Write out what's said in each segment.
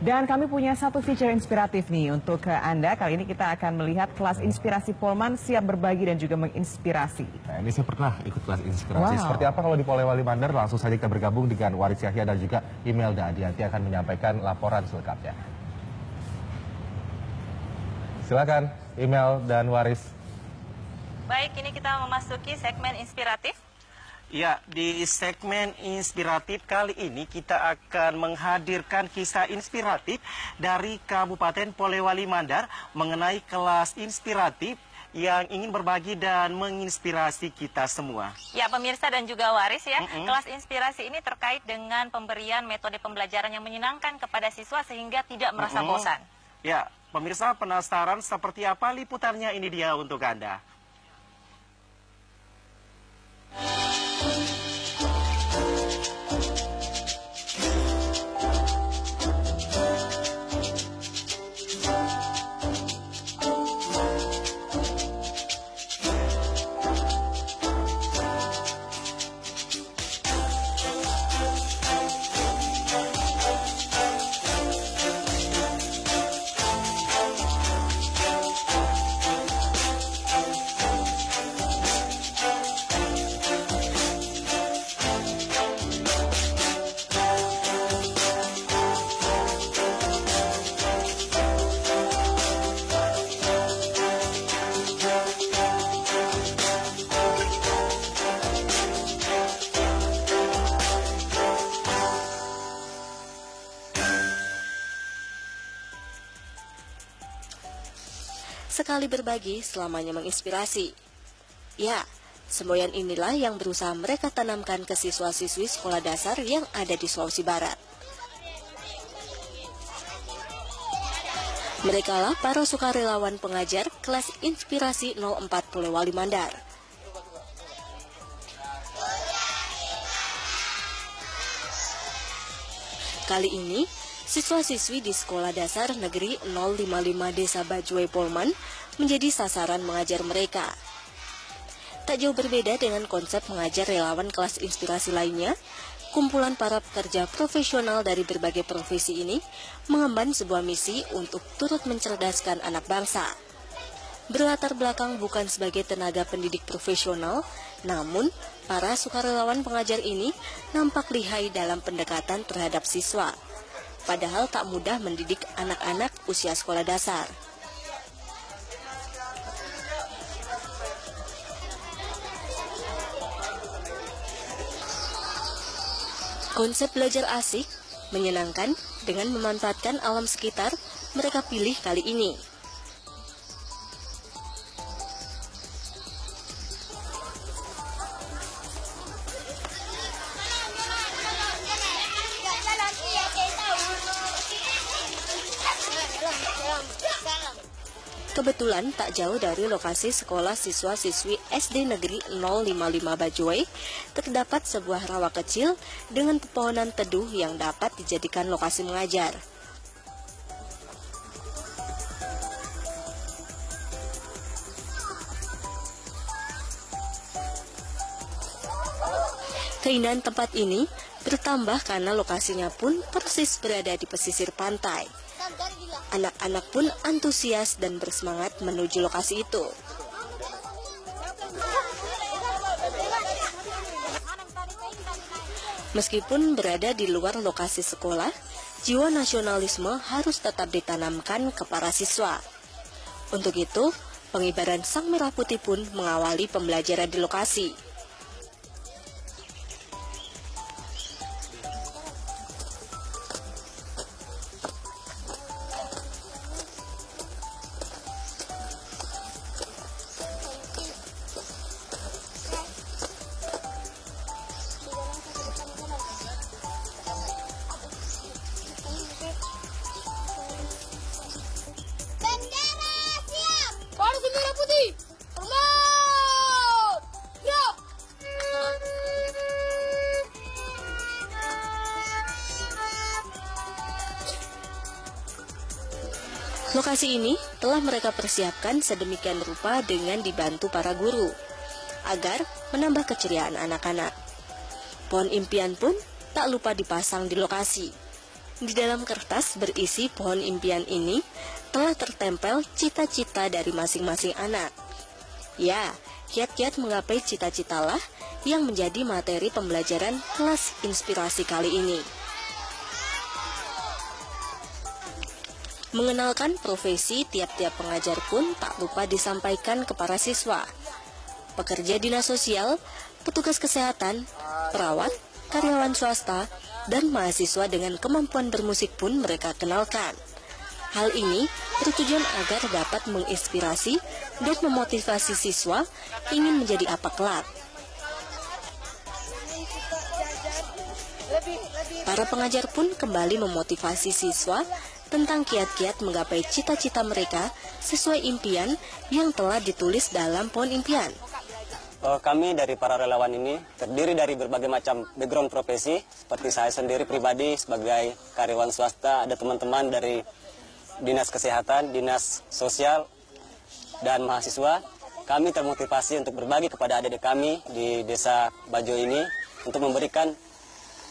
Dan kami punya satu feature inspiratif nih untuk Anda. Kali ini kita akan melihat kelas inspirasi Polman siap berbagi dan juga menginspirasi. Nah, ini saya pernah ikut kelas inspirasi. Wow. Seperti apa kalau di Polewali Mandar? Langsung saja kita bergabung dengan Waris Yahya dan juga Imelda Adianti akan menyampaikan laporan selengkapnya. Silakan, Imel dan Waris. Baik, ini kita memasuki segmen inspiratif. Ya, di segmen inspiratif kali ini kita akan menghadirkan kisah inspiratif dari Kabupaten Polewali Mandar mengenai kelas inspiratif yang ingin berbagi dan menginspirasi kita semua. Ya, pemirsa dan juga Waris ya, kelas inspirasi ini terkait dengan pemberian metode pembelajaran yang menyenangkan kepada siswa sehingga tidak merasa bosan. Ya, pemirsa penasaran seperti apa liputannya, ini dia untuk Anda. Sekali berbagi, selamanya menginspirasi. Ya, semboyan inilah yang berusaha mereka tanamkan ke siswa-siswi sekolah dasar yang ada di Sulawesi Barat. Merekalah para sukarelawan pengajar kelas inspirasi 04 Polewali Mandar. Kali ini, siswa-siswi di Sekolah Dasar Negeri 055 Desa Bajuai Polman menjadi sasaran mengajar mereka. Tak jauh berbeda dengan konsep mengajar relawan kelas inspirasi lainnya, kumpulan para pekerja profesional dari berbagai profesi ini mengemban sebuah misi untuk turut mencerdaskan anak bangsa. Berlatar belakang bukan sebagai tenaga pendidik profesional, namun para sukarelawan pengajar ini nampak lihai dalam pendekatan terhadap siswa. Padahal tak mudah mendidik anak-anak usia sekolah dasar. Konsep belajar asik, menyenangkan, dengan memanfaatkan alam sekitar, mereka pilih kali ini. Kebetulan tak jauh dari lokasi sekolah siswa-siswi SD Negeri 055 Bajuai, terdapat sebuah rawa kecil dengan pepohonan teduh yang dapat dijadikan lokasi mengajar. Keindahan tempat ini bertambah karena lokasinya pun persis berada di pesisir pantai. Anak-anak pun antusias dan bersemangat menuju lokasi itu. Meskipun berada di luar lokasi sekolah, jiwa nasionalisme harus tetap ditanamkan ke para siswa. Untuk itu, pengibaran Sang Merah Putih pun mengawali pembelajaran di lokasi. Lokasi ini telah mereka persiapkan sedemikian rupa dengan dibantu para guru, agar menambah keceriaan anak-anak. Pohon impian pun tak lupa dipasang di lokasi. Di dalam kertas berisi pohon impian ini telah tertempel cita-cita dari masing-masing anak. Ya, kiat-kiat menggapai cita-citalah yang menjadi materi pembelajaran kelas inspirasi kali ini. Mengenalkan profesi tiap-tiap pengajar pun tak lupa disampaikan ke para siswa. Pekerja dinas sosial, petugas kesehatan, perawat, karyawan swasta, dan mahasiswa dengan kemampuan bermusik pun mereka kenalkan. Hal ini bertujuan agar dapat menginspirasi dan memotivasi siswa ingin menjadi apa kelak. Para pengajar pun kembali memotivasi siswa tentang kiat-kiat menggapai cita-cita mereka sesuai impian yang telah ditulis dalam pohon impian. Kami dari para relawan ini terdiri dari berbagai macam background profesi, seperti saya sendiri pribadi sebagai karyawan swasta, ada teman-teman dari dinas kesehatan, dinas sosial, dan mahasiswa. Kami termotivasi untuk berbagi kepada adik-adik kami di desa Bajo ini untuk memberikan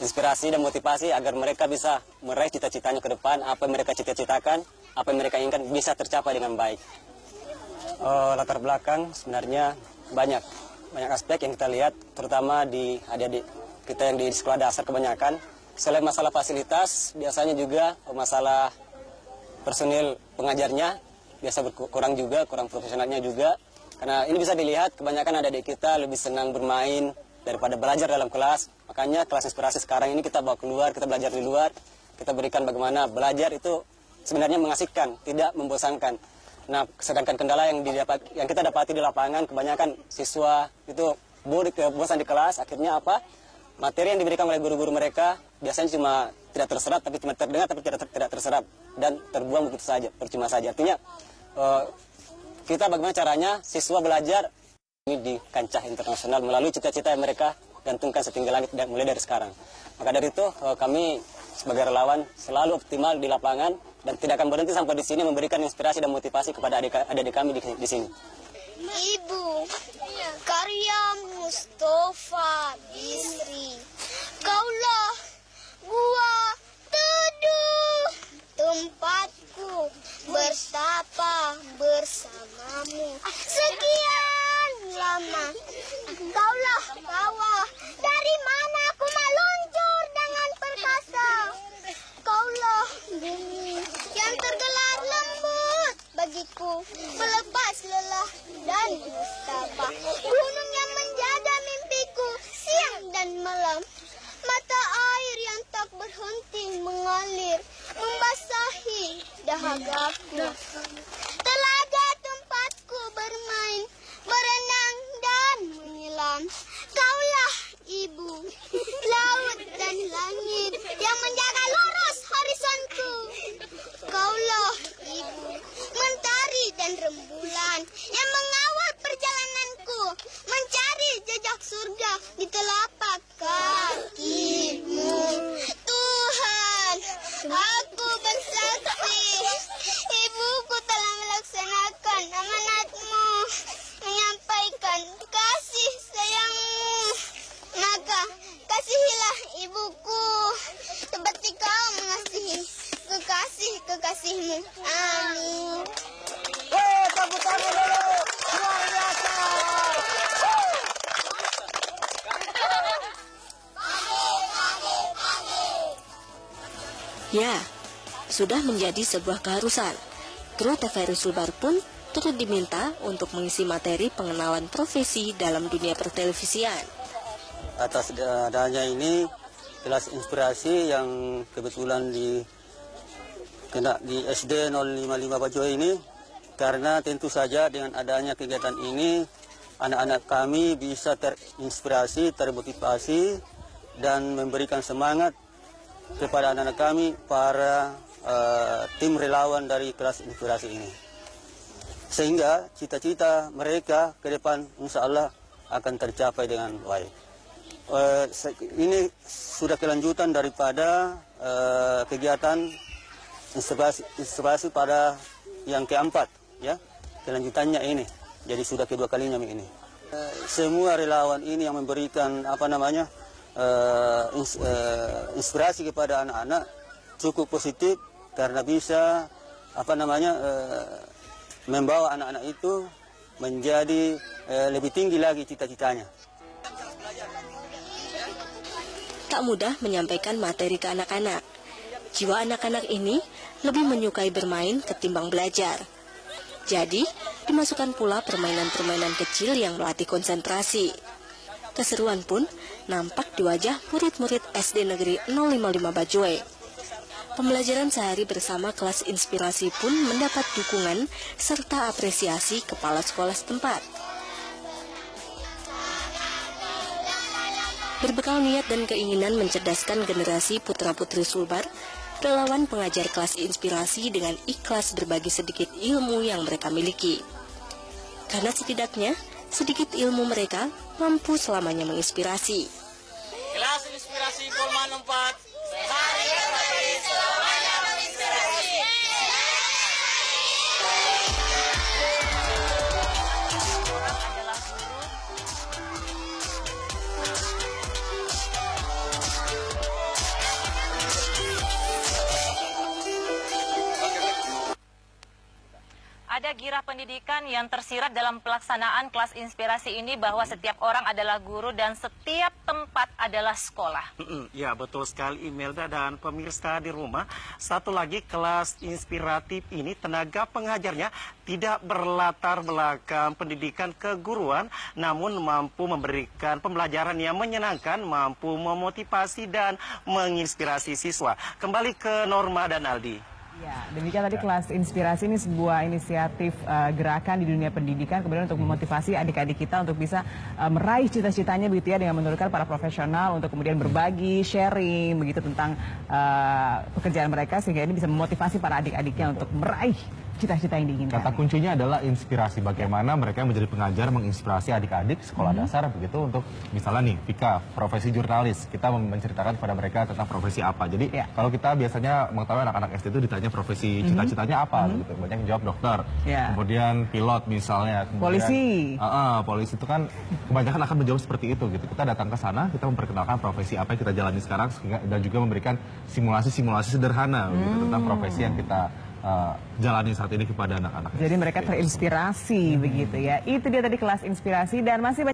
inspirasi dan motivasi agar mereka bisa meraih cita-citanya ke depan, apa yang mereka cita-citakan, apa yang mereka inginkan bisa tercapai dengan baik. Latar belakang sebenarnya banyak aspek yang kita lihat, terutama di adik-adik kita yang di sekolah dasar kebanyakan. Selain masalah fasilitas, biasanya juga masalah personil pengajarnya biasa berkurang juga, kurang profesionalnya juga. Karena ini bisa dilihat kebanyakan adik-adik kita lebih senang bermain daripada belajar dalam kelas. Makanya kelas inspirasi sekarang ini kita bawa keluar, kita belajar di luar, kita berikan bagaimana belajar itu sebenarnya mengasihkan, tidak membosankan. Nah, sedangkan kendala yang kita dapati di lapangan, kebanyakan siswa itu bosan di kelas, akhirnya apa? Materi yang diberikan oleh guru-guru mereka biasanya cuma tidak terserap, tapi cuma terdengar, tapi tidak terserap dan terbuang begitu saja, percuma saja. Artinya kita bagaimana caranya siswa belajar ini di kancah internasional melalui cita-cita yang mereka gantungkan setinggi langit mulai dari sekarang. Maka dari itu kami sebagai relawan selalu optimal di lapangan dan tidak akan berhenti sampai di sini memberikan inspirasi dan motivasi kepada adik-adik kami di sini. Ibu, karya Mustafa Bisri, kaulah gua teduh, tempatku bertapa bersamamu. Sekian lama, kaulah kawah, dari mana aku meluncur dengan perkasa. Kaulah bumi yang tergelar lembut bagiku, melepas lelah dan nestapa. Gunung yang menjaga mimpiku siang dan malam. Mata air yang tak berhenti mengalir, membasahi dahagaku. Telaga tempatku bermain, berenang dan menyelam. Kaulah ibu, laut dan langit yang menjaga lurus horizonku. Kaulah ibu, mentari dan rembulan yang mengawal perjalananku, mencari jejak surga di telapak kakimu. Tuhan, aku bersaksi, ibuku telah melaksanakan amanatmu, menyampaikan kasih sayangmu. Maka kasihilah ibuku seperti kau mengasihi kekasih-kekasihmu. Amin. Tepuk tangan dulu. Luar biasa. Ya, sudah menjadi sebuah keharusan. Kru TVRI Sulbar pun turut diminta untuk mengisi materi pengenalan profesi dalam dunia pertelevisian. Atas adanya ini kelas inspirasi yang kebetulan di SD 055 Bajo ini, karena tentu saja dengan adanya kegiatan ini anak-anak kami bisa terinspirasi, termotivasi dan memberikan semangat kepada anak-anak kami para tim relawan dari kelas inspirasi ini, sehingga cita-cita mereka ke depan insya Allah akan tercapai dengan baik. Ini sudah kelanjutan daripada kegiatan inspirasi pada yang keempat, ya, kelanjutannya ini. Jadi sudah kedua kalinya ini. Semua relawan ini yang memberikan inspirasi kepada anak-anak cukup positif karena bisa membawa anak-anak itu menjadi lebih tinggi lagi cita-citanya. Tak mudah menyampaikan materi ke anak-anak. Jiwa anak-anak ini lebih menyukai bermain ketimbang belajar. Jadi, dimasukkan pula permainan-permainan kecil yang melatih konsentrasi. Keseruan pun nampak di wajah murid-murid SD Negeri 055 Bajue. Pembelajaran sehari bersama kelas inspirasi pun mendapat dukungan serta apresiasi kepala sekolah setempat. Berbekal niat dan keinginan mencerdaskan generasi putra-putri Sulbar, relawan pengajar kelas inspirasi dengan ikhlas berbagi sedikit ilmu yang mereka miliki. Karena setidaknya, sedikit ilmu mereka mampu selamanya menginspirasi. Kelas inspirasi Polman 4. Hari berbagi selamanya menginspirasi. Ada girah pendidikan yang tersirat dalam pelaksanaan kelas inspirasi ini bahwa setiap orang adalah guru dan setiap tempat adalah sekolah. Ya, betul sekali Imelda dan pemirsa di rumah. Satu lagi, kelas inspiratif ini tenaga pengajarnya tidak berlatar belakang pendidikan keguruan, namun mampu memberikan pembelajaran yang menyenangkan, mampu memotivasi dan menginspirasi siswa. Kembali ke Norma dan Aldi. Ya, demikian tadi kelas inspirasi ini sebuah inisiatif gerakan di dunia pendidikan kemudian untuk memotivasi adik-adik kita untuk bisa meraih cita-citanya begitu ya dengan menurunkan para profesional untuk kemudian berbagi, sharing begitu tentang pekerjaan mereka sehingga ini bisa memotivasi para adik-adiknya untuk meraih cita-cita yang diinginkan. Kata kuncinya adalah inspirasi. Bagaimana mereka yang menjadi pengajar menginspirasi adik-adik sekolah dasar begitu untuk misalnya nih Vika, profesi jurnalis. Kita menceritakan kepada mereka tentang profesi apa. Jadi kalau kita biasanya mengetahui anak-anak SD itu ditanya profesi cita-citanya apa gitu. Banyak yang jawab dokter. Kemudian pilot misalnya. Kemudian, polisi. Polisi itu kan kebanyakan akan menjawab seperti itu gitu. Kita datang ke sana, kita memperkenalkan profesi apa yang kita jalani sekarang dan juga memberikan simulasi-simulasi sederhana gitu, tentang profesi yang kita jalani saat ini kepada anak-anak. Jadi mereka terinspirasi begitu ya. Itu dia tadi kelas inspirasi dan masih